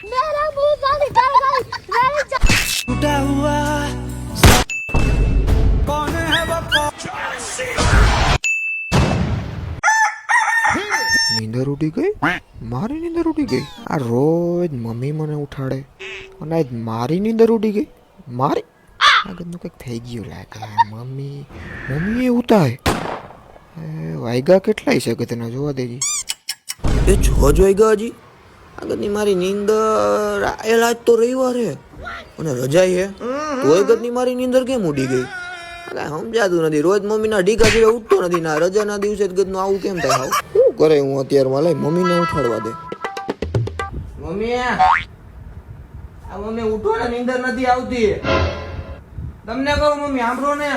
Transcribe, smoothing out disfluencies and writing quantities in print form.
मेरा मुंह से निकल गई मेरी टूटा हुआ कौन है वो નીંદર ઉડી ગઈ મારી નીંદર ઉડી ગઈ આ રોજ મમ્મી મને ઉઠાડે અને આજ મારી નીંદર ઉડી ગઈ મારી આગળનું કંઈક થઈ ગયું લાગે મમ્મી મમ્મી એ ઉતાય વાયગા કેટલાય છે કે તને જોવા દેજી એ છ જ વાગ્યા હજી આગળની મારી નીંદર આયેલ આજ તો રવિવાર હે અને રજા છે તોય ગતની મારી નીંદર કેમ ઉડી ગઈ કાંઈ સમજાતું નથી રોજ મમ્મીના ઢીકા જેડે ઉઠતો નથી ના રજાના દિવસે જ ગતનું આવું કેમ થાય આવું શું કરે હું અત્યારમાં લઈ મમ્મીને ઉઠાડવા દે મમ્મી આ મમ્મી ઉઠો ને નીંદર નથી આવતી તમને કહું મમ્મી સાંભળો ને